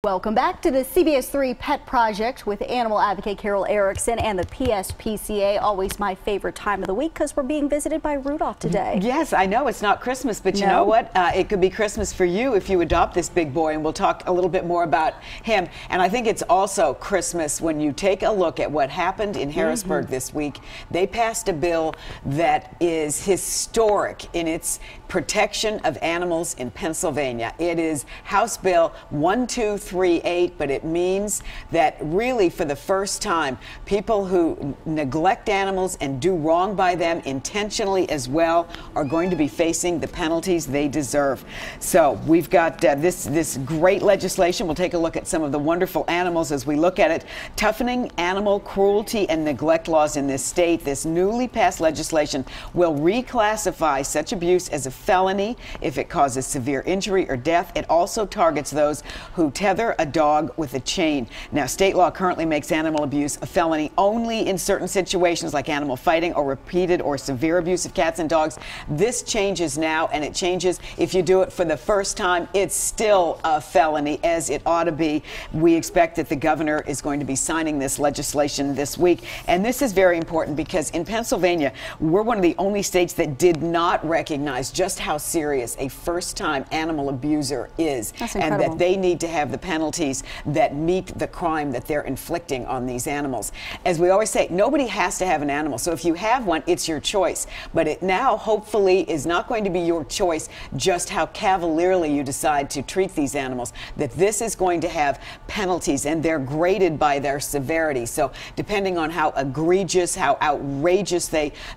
Welcome back to the CBS 3 Pet Project with animal advocate Carol Erickson and the PSPCA. Always my favorite time of the week because we're being visited by Rudolph today. Yes, I know it's not Christmas, but you know what? It could be Christmas for you if you adopt this big boy, and we'll talk a little bit more about him. And I think it's also Christmas when you take a look at what happened in Harrisburg this week. They passed a bill that is historic in its protection of animals in Pennsylvania. It is House Bill 1238, but it means that really for the first time, people who neglect animals and do wrong by them intentionally as well are going to be facing the penalties they deserve. So we've got this great legislation. We'll take a look at some of the wonderful animals as we look at it. Toughening animal cruelty and neglect laws in this state. This newly passed legislation will reclassify such abuse as a felony if it causes severe injury or death. It also targets those who tether a dog with a chain. Now, state law currently makes animal abuse a felony only in certain situations like animal fighting or repeated or severe abuse of cats and dogs. This changes now, and it changes if you do it for the first time. It's still a felony, as it ought to be. We expect that the governor is going to be signing this legislation this week, and this is very important because in Pennsylvania, we're one of the only states that did not recognize just how serious a first-time animal abuser is, and that they need to have the penalties that meet the crime that they're inflicting on these animals. As we always say, nobody has to have an animal, so if you have one, it's your choice. But it now hopefully is not going to be your choice just how cavalierly you decide to treat these animals, that this is going to have penalties, and they're graded by their severity. So depending on how egregious, how outrageous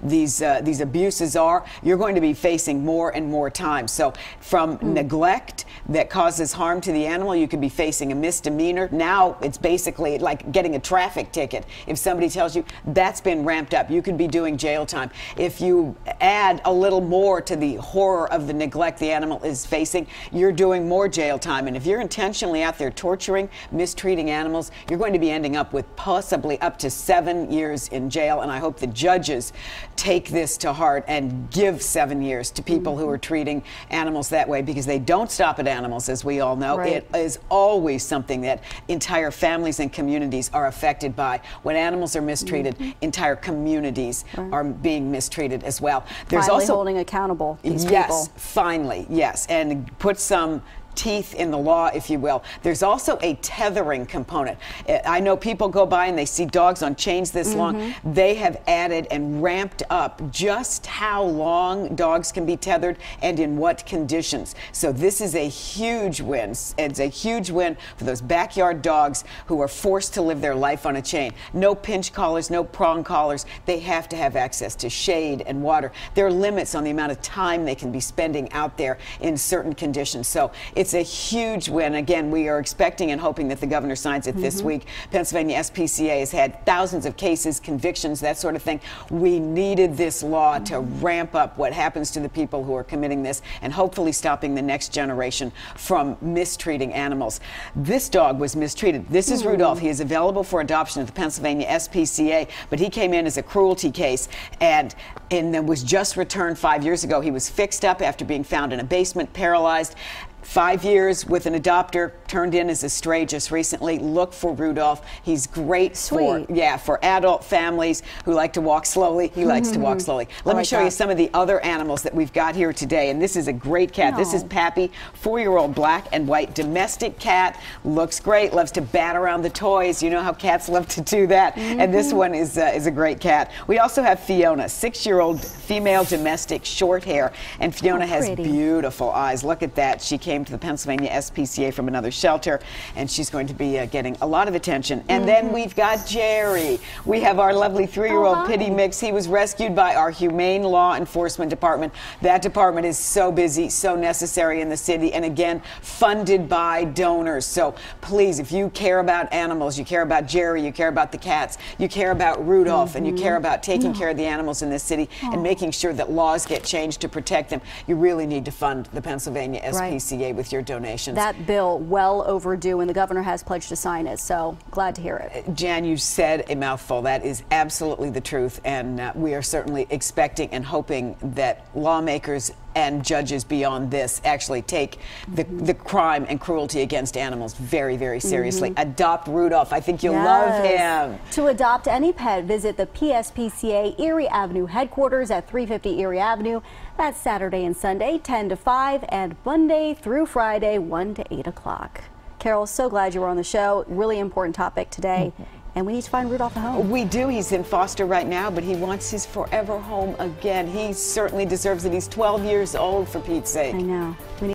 these abuses are, you're going to be facing more and more time. So from neglect that causes harm to the animal, you could be facing a misdemeanor. Now it's basically like getting a traffic ticket. If somebody tells you, that's been ramped up. You could be doing jail time. If you add a little more to the horror of the neglect the animal is facing, you're doing more jail time. And if you're intentionally out there torturing, mistreating animals, you're going to be ending up with possibly up to 7 years in jail. And I hope the judges take this to heart and give 7 years to people who are treating animals that way, because they don't stop at animals, as we all know. It is always something that entire families and communities are affected by. When animals are mistreated, entire communities are being mistreated as well. There's finally also holding accountable these people. Yes, finally, yes, and put some teeth in the law, if you will. There's also a tethering component. I know people go by and they see dogs on chains this long. They have added and ramped up just how long dogs can be tethered and in what conditions. So this is a huge win. It's a huge win for those backyard dogs who are forced to live their life on a chain. No pinch collars, no prong collars. They have to have access to shade and water. There are limits on the amount of time they can be spending out there in certain conditions. So it's a huge win. Again, we are expecting and hoping that the governor signs it this week. Pennsylvania SPCA has had thousands of cases, convictions, that sort of thing. We needed this law to ramp up what happens to the people who are committing this, and hopefully stopping the next generation from mistreating animals. This dog was mistreated. This is Rudolph. He is available for adoption at the Pennsylvania SPCA, but he came in as a cruelty case and then was just returned 5 years ago. He was fixed up after being found in a basement, paralyzed. 5 years with an adopter, turned in as a stray just recently. Look for Rudolph. He's great for adult families who like to walk slowly. He likes to walk slowly. Let me show you some of the other animals that we've got here today. And this is a great cat. This is Pappy, 4-year-old black and white domestic cat. Looks great, loves to bat around the toys. You know how cats love to do that. And this one is a great cat. We also have Fiona, 6-year-old female domestic, short hair. And Fiona has beautiful eyes. Look at that. She came to the Pennsylvania SPCA from another shelter, and she's going to be getting a lot of attention. And then we've got Jerry. We have our lovely 3-year-old pitty mix. He was rescued by our Humane Law Enforcement Department. That department is so busy, so necessary in the city, and again, funded by donors. So please, if you care about animals, you care about Jerry, you care about the cats, you care about Rudolph, and you care about taking care of the animals in this city and making sure that laws get changed to protect them, you really need to fund the Pennsylvania SPCA with your donations. That bill, well overdue, and the governor has pledged to sign it, so glad to hear it. Jan, you said a mouthful. That is absolutely the truth, and we are certainly expecting and hoping that lawmakers and judges beyond this actually take the crime and cruelty against animals very, very seriously. Adopt Rudolph. I think you'll love him. To adopt any pet, visit the PSPCA Erie Avenue headquarters at 350 Erie Avenue. That's Saturday and Sunday, 10 to 5, and Monday through Friday, 1 to 8 o'clock. Carol, so glad you were on the show. Really important topic today. And we need to find Rudolph a home. We do. He's in foster right now, but he wants his forever home again. He certainly deserves it. He's 12 years old, for Pete's sake. I know.